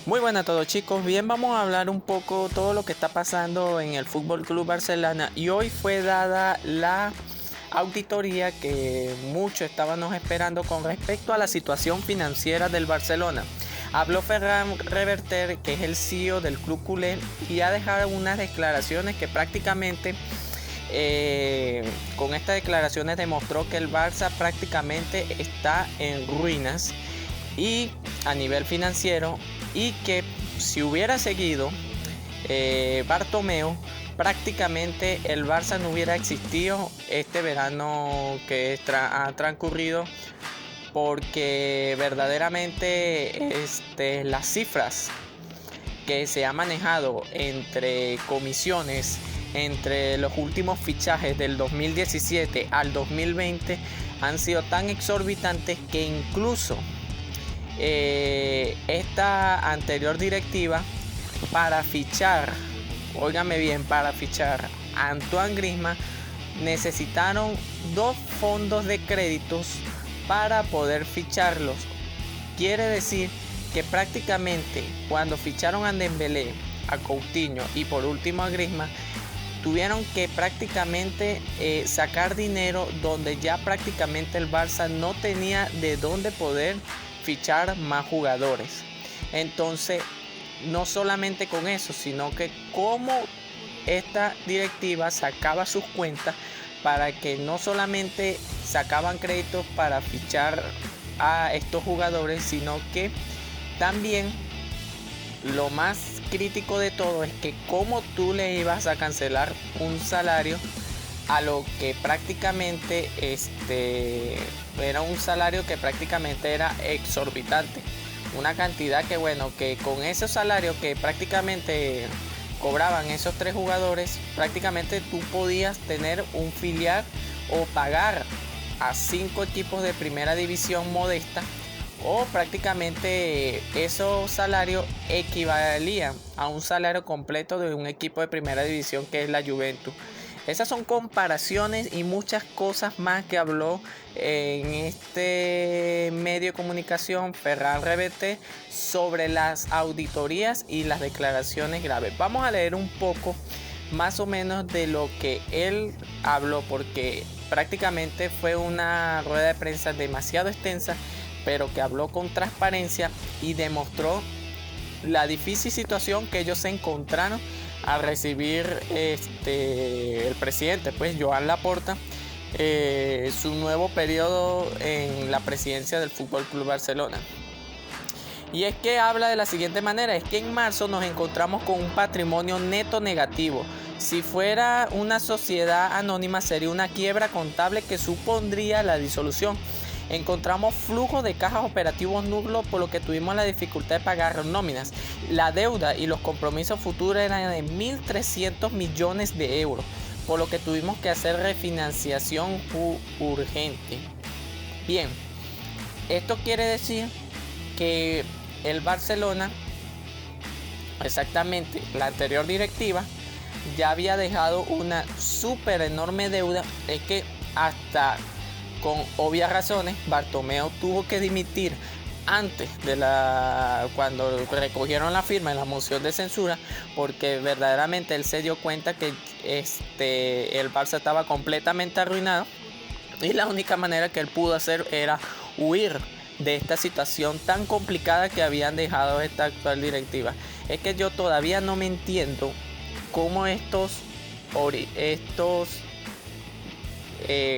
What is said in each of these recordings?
Muy buenas a todos, chicos. Bien, vamos a hablar un poco todo lo que está pasando en el Fútbol Club Barcelona, y hoy fue dada la auditoría que muchos estábamos esperando con respecto a la situación financiera del Barcelona. Habló Ferran Reverter, que es el CEO del club culé, y ha dejado unas declaraciones que prácticamente con estas declaraciones demostró que el Barça prácticamente está en ruinas y a nivel financiero, y que si hubiera seguido Bartomeu, prácticamente el Barça no hubiera existido este verano que ha transcurrido, porque verdaderamente las cifras que se ha manejado entre comisiones entre los últimos fichajes del 2017 al 2020 han sido tan exorbitantes que incluso esta anterior directiva, para fichar, óigame bien, para fichar a Antoine Griezmann, necesitaron 2 fondos de créditos para poder ficharlos. Quiere decir que prácticamente cuando ficharon a Dembélé, a Coutinho y por último a Griezmann, tuvieron que prácticamente sacar dinero donde ya prácticamente el Barça no tenía de dónde poder fichar más jugadores. Entonces, no solamente con eso, sino que como esta directiva sacaba sus cuentas para que no solamente sacaban créditos para fichar a estos jugadores, sino que también lo más crítico de todo es que cómo tú le ibas a cancelar un salario a lo que prácticamente era un salario que prácticamente era exorbitante, una cantidad que que con ese salario que prácticamente cobraban esos 3 jugadores, prácticamente tú podías tener un filial o pagar a 5 equipos de primera división modesta, o prácticamente esos salarios equivalían a un salario completo de un equipo de primera división que es la Juventus. Esas son comparaciones y muchas cosas más que habló en este medio de comunicación Ferran Reverter sobre las auditorías y las declaraciones graves. Vamos a leer un poco más o menos de lo que él habló, porque prácticamente fue una rueda de prensa demasiado extensa, pero que habló con transparencia y demostró la difícil situación que ellos se encontraron al recibir el presidente, pues Joan Laporta, su nuevo periodo en la presidencia del Fútbol Club Barcelona. Y es que habla de la siguiente manera: es que en marzo nos encontramos con un patrimonio neto negativo. Si fuera una sociedad anónima, sería una quiebra contable que supondría la disolución. Encontramos flujos de cajas operativos nulos, por lo que tuvimos la dificultad de pagar nóminas. La deuda y los compromisos futuros eran de 1.300 millones de euros, por lo que tuvimos que hacer refinanciación urgente. Bien, esto quiere decir que el Barcelona, exactamente la anterior directiva, ya había dejado una súper enorme deuda. Es que hasta con obvias razones Bartomeu tuvo que dimitir antes de cuando recogieron la firma en la moción de censura, porque verdaderamente él se dio cuenta que el Barça estaba completamente arruinado y la única manera que él pudo hacer era huir de esta situación tan complicada que habían dejado esta actual directiva. Es que yo todavía no me entiendo cómo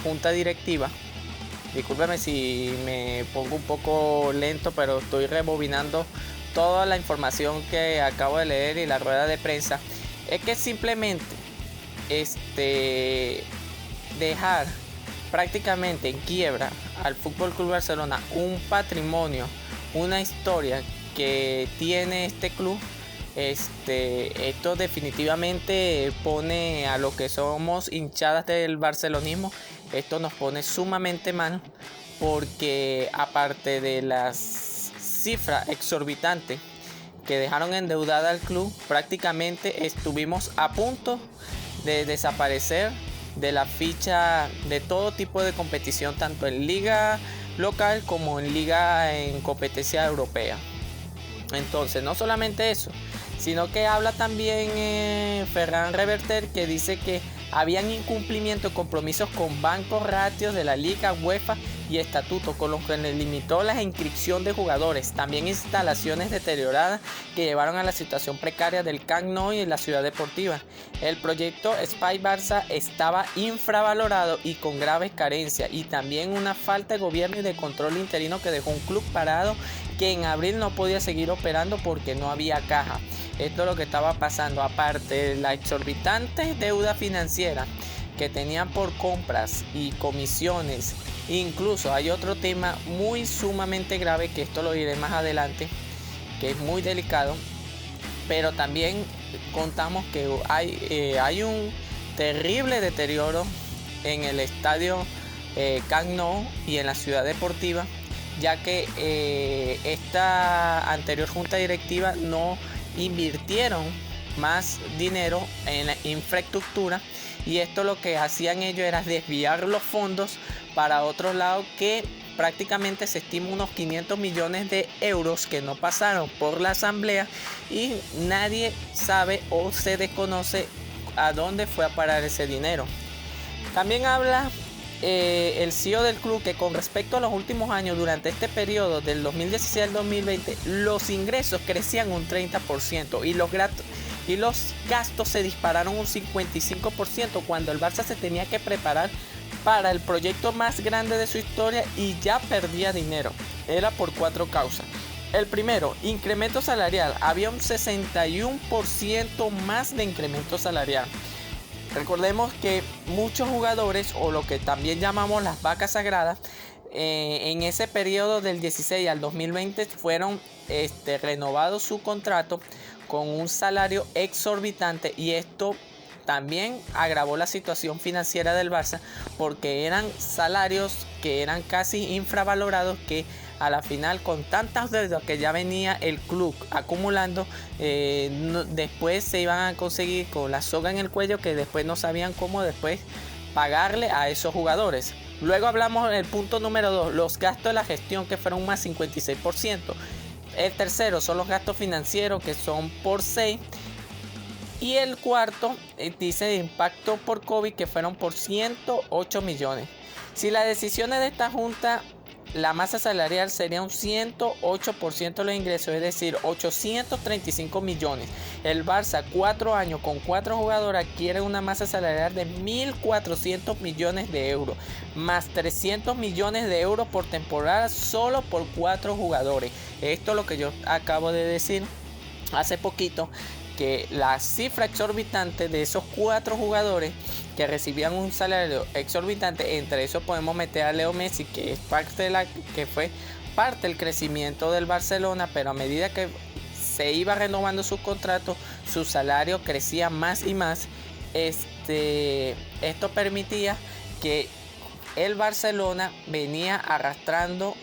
junta directiva, discúlpeme si me pongo un poco lento, pero estoy rebobinando toda la información que acabo de leer y la rueda de prensa. Es que simplemente dejar prácticamente en quiebra al Fútbol Club Barcelona, un patrimonio, una historia que tiene este club. Esto definitivamente pone a lo que somos hinchadas del barcelonismo, esto nos pone sumamente mal, porque aparte de las cifras exorbitantes que dejaron endeudada al club, prácticamente estuvimos a punto de desaparecer de la ficha de todo tipo de competición, tanto en liga local como en liga en competencia europea. Entonces, no solamente eso, sino que habla también Ferran Reverter, que dice que habían incumplimiento de compromisos con bancos, ratios de la liga, UEFA y estatutos, con lo que le limitó la inscripción de jugadores. También instalaciones deterioradas que llevaron a la situación precaria del Camp Nou y la ciudad deportiva. El proyecto Espai Barça estaba infravalorado y con graves carencias, y también una falta de gobierno y de control interino que dejó un club parado que en abril no podía seguir operando porque no había caja. Esto es lo que estaba pasando, aparte de la exorbitante deuda financiera que tenían por compras y comisiones. Incluso hay otro tema muy sumamente grave, que esto lo diré más adelante, que es muy delicado, pero también contamos que hay un terrible deterioro en el estadio Camp Nou y en la ciudad deportiva, ya que esta anterior junta directiva no invirtieron más dinero en la infraestructura, y esto lo que hacían ellos era desviar los fondos para otro lado, que prácticamente se estima unos 500 millones de euros que no pasaron por la asamblea, y nadie sabe o se desconoce a dónde fue a parar ese dinero. También habla el CEO del club que con respecto a los últimos años, durante este periodo del 2016 al 2020, los ingresos crecían un 30% y los gastos se dispararon un 55%, cuando el Barça se tenía que preparar para el proyecto más grande de su historia y ya perdía dinero. Era por 4 causas. El primero, incremento salarial. Había un 61% más de incremento salarial. Recordemos que muchos jugadores, o lo que también llamamos las vacas sagradas, en ese periodo del 16 al 2020 fueron renovados su contrato con un salario exorbitante, y esto también agravó la situación financiera del Barça, porque eran salarios que eran casi infravalorados, que a la final, con tantas deudas que ya venía el club acumulando, después se iban a conseguir con la soga en el cuello, que después no sabían cómo después pagarle a esos jugadores. Luego hablamos del punto número 2, los gastos de la gestión, que fueron más 56%. El tercero son los gastos financieros, que son por 6. Y el cuarto dice de impacto por COVID, que fueron por 108 millones. Si las decisiones de esta junta, la masa salarial sería un 108% de los ingresos, es decir, 835 millones. El Barça, 4 años con 4 jugadores, adquiere una masa salarial de 1.400 millones de euros, más 300 millones de euros por temporada solo por 4 jugadores. Esto es lo que yo acabo de decir hace poquito, que la cifra exorbitante de esos 4 jugadores que recibían un salario exorbitante, entre eso podemos meter a Leo Messi, que es que fue parte del crecimiento del Barcelona, pero a medida que se iba renovando su contrato, su salario crecía más y más. Esto permitía que el Barcelona venía arrastrando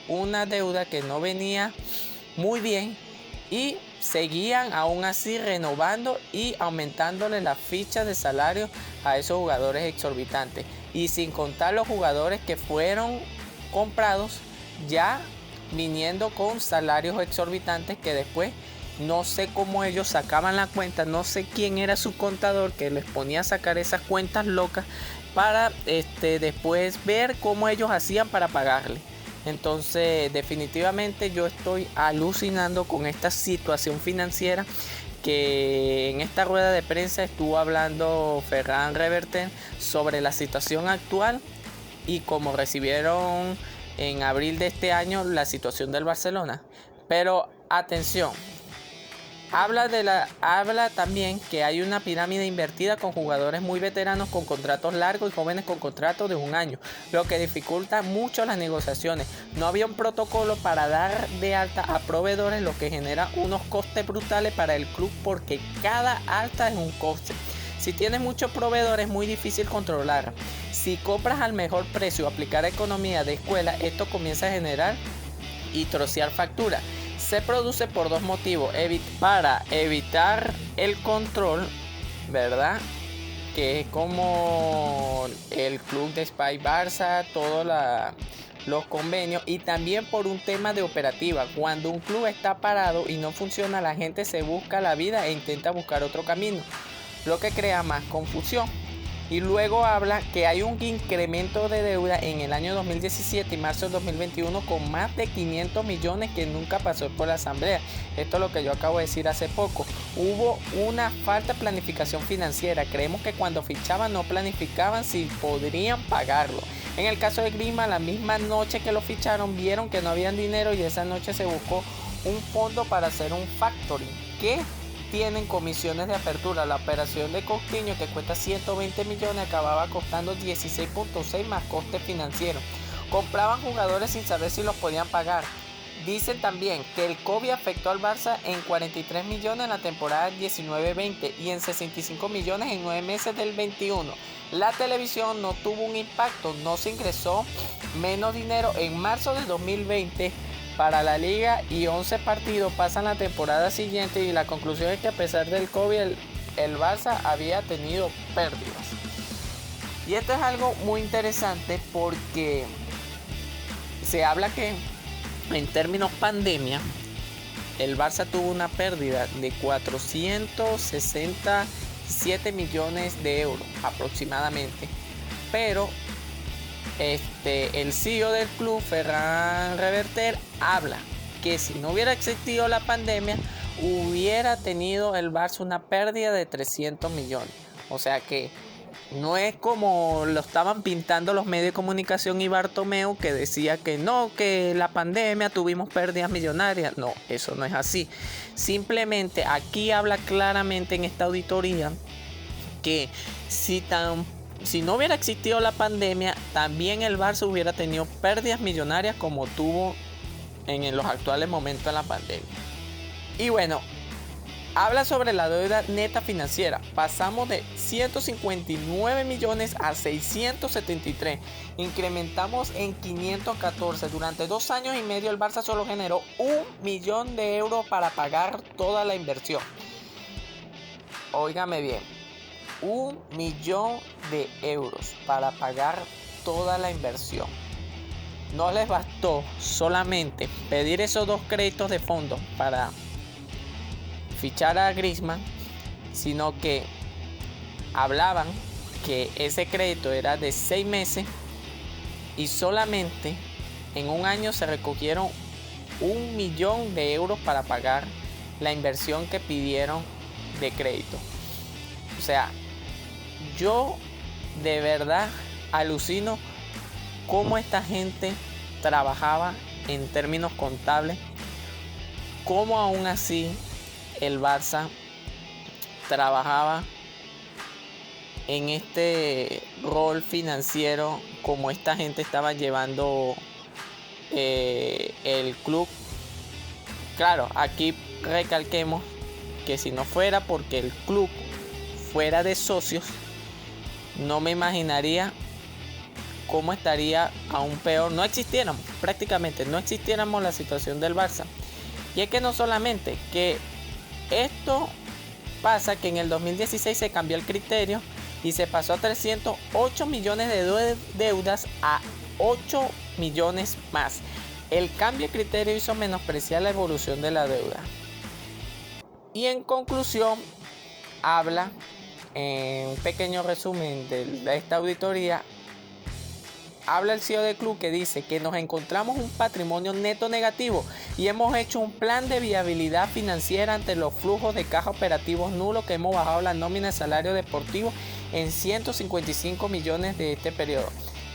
una deuda que no venía muy bien, y seguían aún así renovando y aumentándole las fichas de salario a esos jugadores exorbitantes, y sin contar los jugadores que fueron comprados ya viniendo con salarios exorbitantes, que después no sé cómo ellos sacaban la cuenta, no sé quién era su contador que les ponía a sacar esas cuentas locas para después ver cómo ellos hacían para pagarle. Entonces, definitivamente yo estoy alucinando con esta situación financiera, que en esta rueda de prensa estuvo hablando Ferran Reverter sobre la situación actual y cómo recibieron en abril de este año la situación del Barcelona. Pero atención, habla también que hay una pirámide invertida con jugadores muy veteranos con contratos largos y jóvenes con contratos de 1 año, lo que dificulta mucho las negociaciones. No había un protocolo para dar de alta a proveedores, lo que genera unos costes brutales para el club, porque cada alta es un coste. Si tienes muchos proveedores es muy difícil controlar. Si compras al mejor precio o aplicar economía de escuela, esto comienza a generar y trocear facturas. Se produce por 2 motivos: para evitar el control, ¿verdad? Que es como el club de Espai Barça, toda los convenios y también por un tema de operativa. Cuando un club está parado y no funciona, la gente se busca la vida e intenta buscar otro camino, lo que crea más confusión. Y luego habla que hay un incremento de deuda en el año 2017 y marzo del 2021 con más de 500 millones que nunca pasó por la asamblea. Esto es lo que yo acabo de decir hace poco. Hubo una falta de planificación financiera. Creemos que cuando fichaban no planificaban si podrían pagarlo. En el caso de Griezmann, la misma noche que lo ficharon vieron que no habían dinero y esa noche se buscó un fondo para hacer un factoring que tienen comisiones de apertura. La operación de Coutinho, que cuesta 120 millones, acababa costando 16.6 más coste financiero. Compraban jugadores sin saber si los podían pagar. Dicen también que el COVID afectó al Barça en 43 millones en la temporada 19-20 y en 65 millones en 9 meses del 21. La televisión no tuvo un impacto, no se ingresó menos dinero en marzo del 2020 para la liga y 11 partidos pasan la temporada siguiente y la conclusión es que a pesar del COVID el Barça había tenido pérdidas. Y esto es algo muy interesante porque se habla que en términos pandemia el Barça tuvo una pérdida de 467 millones de euros aproximadamente, pero el CEO del club, Ferran Reverter, habla que si no hubiera existido la pandemia hubiera tenido el Barça una pérdida de 300 millones. O sea que no es como lo estaban pintando los medios de comunicación y Bartomeu, que decía que no, que la pandemia tuvimos pérdidas millonarias. No, eso no es así. Simplemente aquí habla claramente en esta auditoría que si no hubiera existido la pandemia, también el Barça hubiera tenido pérdidas millonarias como tuvo en los actuales momentos de la pandemia. Y bueno, habla sobre la deuda neta financiera. Pasamos de 159 millones a 673. Incrementamos en 514. Durante 2 años y medio el Barça solo generó 1 millón de euros para pagar toda la inversión. Óigame bien. 1 millón de euros para pagar toda la inversión. No les bastó solamente pedir esos 2 créditos de fondo para fichar a Griezmann, sino que hablaban que ese crédito era de 6 meses y solamente en un año se recogieron 1 millón de euros para pagar la inversión que pidieron de crédito. O sea, yo de verdad alucino cómo esta gente trabajaba en términos contables, cómo aún así el Barça trabajaba en este rol financiero, como esta gente estaba llevando el club. Claro, aquí recalquemos que si no fuera porque el club fuera de socios, no me imaginaría cómo estaría aún peor. Prácticamente no existiéramos la situación del Barça. Y es que no solamente que esto pasa, que en el 2016 se cambió el criterio y se pasó a 308 millones de deudas a 8 millones más. El cambio de criterio hizo menospreciar la evolución de la deuda. Y en conclusión, habla en un pequeño resumen de esta auditoría. Habla el CEO del club, que dice que nos encontramos un patrimonio neto negativo y hemos hecho un plan de viabilidad financiera ante los flujos de caja operativos nulos, que hemos bajado la nómina de salario deportivo en 155 millones de este periodo.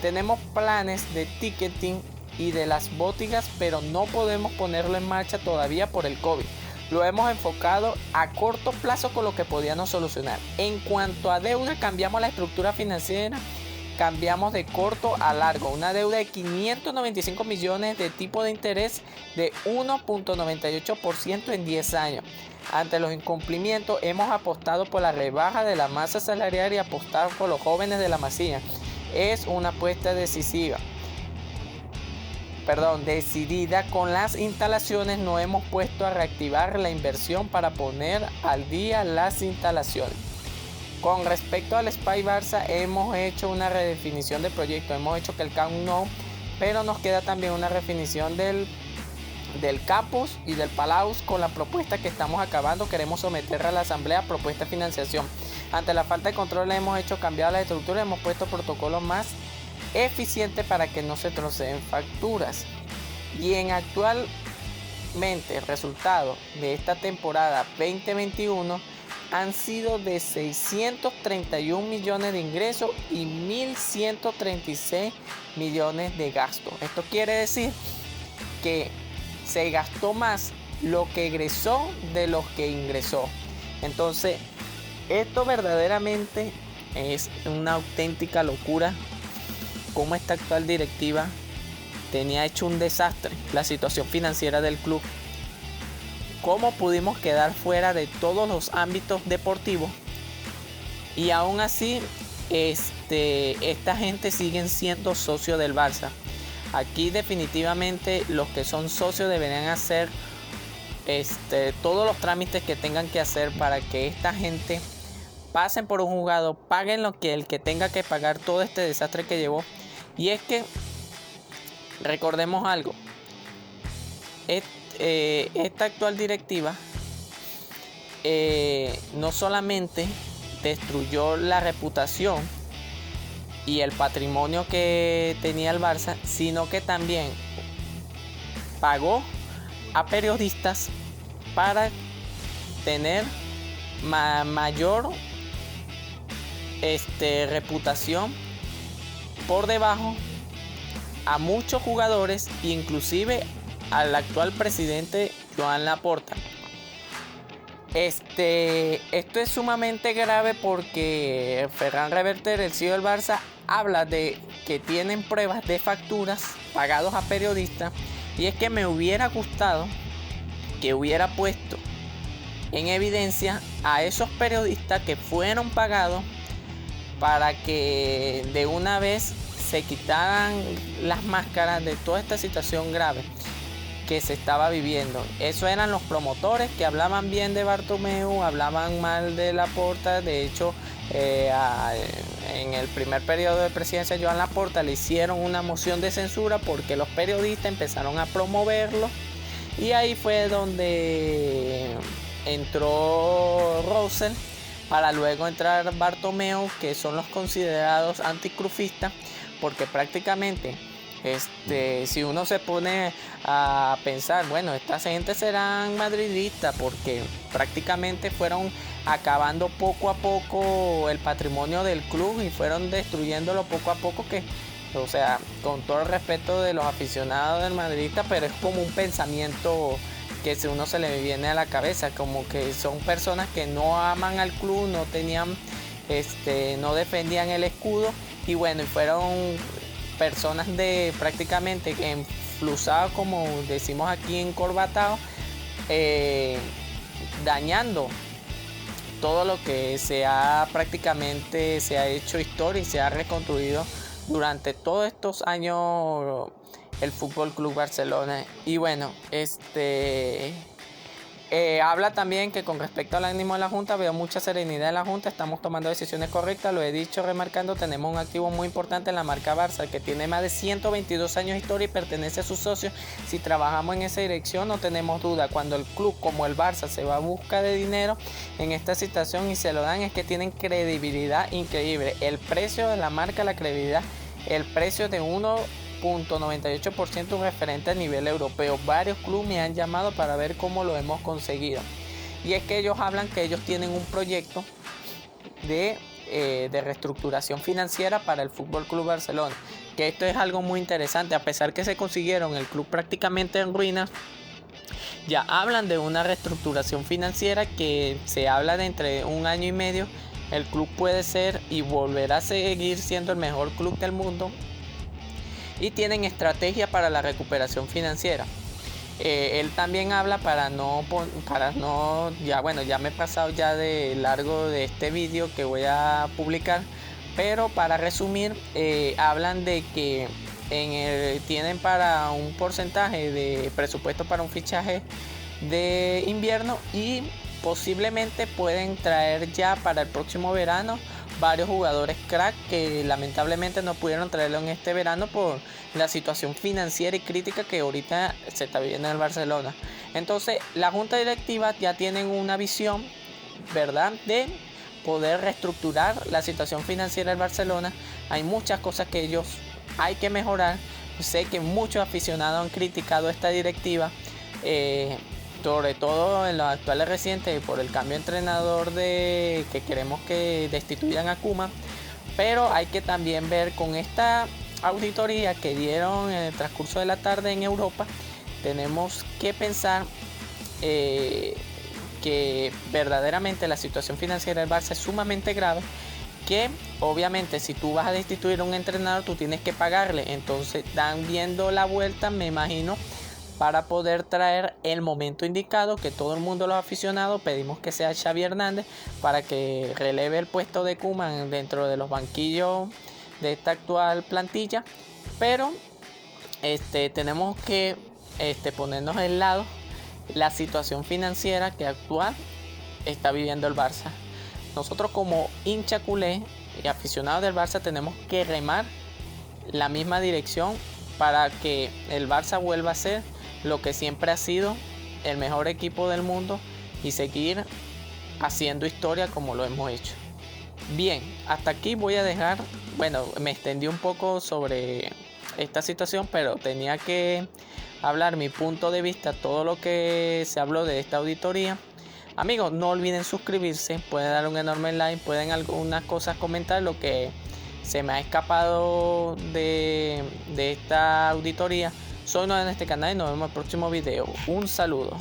Tenemos planes de ticketing y de las botigas, pero no podemos ponerlo en marcha todavía por el COVID. Lo hemos enfocado a corto plazo con lo que podíamos solucionar. En cuanto a deuda, cambiamos la estructura financiera. Cambiamos de corto a largo. Una deuda de 595 millones de tipo de interés de 1.98% en 10 años. Ante los incumplimientos, hemos apostado por la rebaja de la masa salarial y apostar por los jóvenes de la Masía. Es una apuesta decidida. Con las instalaciones. No hemos puesto a reactivar la inversión para poner al día las instalaciones. Con respecto al Spy Barça, hemos hecho una redefinición de proyecto. Hemos hecho que el Camp Nou pero nos queda también una definición del campus y del Palaus. Con la propuesta que estamos acabando, queremos someter a la asamblea propuesta de financiación. Ante la falta de control hemos hecho cambiar la estructura, hemos puesto protocolos más eficientes para que no se troceen facturas. Y actualmente el resultado de esta temporada 2021 han sido de 631 millones de ingresos y 1.136 millones de gastos. Esto quiere decir que se gastó más lo que egresó de lo que ingresó. Entonces, esto verdaderamente es una auténtica locura. Como esta actual directiva tenía hecho un desastre la situación financiera del club. Cómo pudimos quedar fuera de todos los ámbitos deportivos. Y aún así, esta gente siguen siendo socios del Barça. Aquí definitivamente los que son socios deberían hacer todos los trámites que tengan que hacer para que esta gente pasen por un juzgado, paguen lo que el que tenga que pagar todo este desastre que llevó. Y es que recordemos algo, esta actual directiva no solamente destruyó la reputación y el patrimonio que tenía el Barça, sino que también pagó a periodistas para tener mayor reputación por debajo a muchos jugadores, inclusive al actual presidente Joan Laporta. Esto es sumamente grave porque Ferran Reverter, el CEO del Barça, habla de que tienen pruebas de facturas pagados a periodistas. Y es que me hubiera gustado que hubiera puesto en evidencia a esos periodistas que fueron pagados para que de una vez se quitaran las máscaras de toda esta situación grave que se estaba viviendo. Eso eran los promotores que hablaban bien de Bartomeu, hablaban mal de Laporta. De hecho, en el primer periodo de presidencia de Joan Laporta le hicieron una moción de censura porque los periodistas empezaron a promoverlo, y ahí fue donde entró Rosell para luego entrar Bartomeu, que son los considerados anticrufistas, porque prácticamente si uno se pone a pensar, bueno, esta gente serán madridistas porque prácticamente fueron acabando poco a poco el patrimonio del club y fueron destruyéndolo poco a poco, o sea, con todo el respeto de los aficionados del madridista, pero es como un pensamiento que si uno se le viene a la cabeza, como que son personas que no aman al club, no tenían, no defendían el escudo, y bueno, y fueron personas de prácticamente enflusados, como decimos aquí, encorbatados, dañando todo lo que prácticamente se ha hecho historia y se ha reconstruido durante todos estos años el Fútbol Club Barcelona. Y bueno, habla también que con respecto al ánimo de la Junta, veo mucha serenidad en la Junta, estamos tomando decisiones correctas, lo he dicho remarcando, tenemos un activo muy importante en la marca Barça, que tiene más de 122 años de historia y pertenece a sus socios. Si trabajamos en esa dirección, no tenemos duda, cuando el club como el Barça se va a busca de dinero en esta situación y se lo dan, es que tienen credibilidad increíble. El precio de la marca, la credibilidad, el precio de 1.98% un referente a nivel europeo. Varios clubes me han llamado para ver cómo lo hemos conseguido, y es que ellos hablan que ellos tienen un proyecto de reestructuración financiera para el Fútbol Club Barcelona, que esto es algo muy interesante. A pesar que se consiguieron el club prácticamente en ruinas, ya hablan de una reestructuración financiera que se habla de entre 1 año y medio el club puede ser y volverá a seguir siendo el mejor club del mundo, y tienen estrategia para la recuperación financiera. Él también habla ya me he pasado ya de largo de este vídeo que voy a publicar, pero para resumir, hablan de que tienen para un porcentaje de presupuesto para un fichaje de invierno, y posiblemente pueden traer ya para el próximo verano varios jugadores crack que lamentablemente no pudieron traerlo en este verano por la situación financiera y crítica que ahorita se está viviendo en el Barcelona. Entonces la junta directiva ya tienen una visión, ¿verdad?, de poder reestructurar la situación financiera del Barcelona. Hay muchas cosas que ellos hay que mejorar. Sé que muchos aficionados han criticado esta directiva, sobre todo en los actuales recientes, por el cambio de entrenador que queremos que destituyan a Koeman. Pero hay que también ver con esta auditoría que dieron en el transcurso de la tarde en Europa, tenemos que pensar que verdaderamente la situación financiera del Barça es sumamente grave, que obviamente si tú vas a destituir a un entrenador tú tienes que pagarle. Entonces están viendo la vuelta, me imagino, para poder traer el momento indicado, que todo el mundo, los aficionados, pedimos que sea Xavi Hernández para que releve el puesto de Koeman dentro de los banquillos de esta actual plantilla. Pero tenemos que ponernos al lado la situación financiera que actual está viviendo el Barça. Nosotros como hincha culé y aficionados del Barça tenemos que remar la misma dirección para que el Barça vuelva a ser lo que siempre ha sido, el mejor equipo del mundo, y seguir haciendo historia como lo hemos hecho. Bien, hasta aquí voy a dejar. Bueno, me extendí un poco sobre esta situación, pero tenía que hablar mi punto de vista, todo lo que se habló de esta auditoría. Amigos, no olviden suscribirse, pueden dar un enorme like, pueden algunas cosas comentar lo que se me ha escapado de esta auditoría. Soy nuevo en este canal y nos vemos en el próximo video. Un saludo.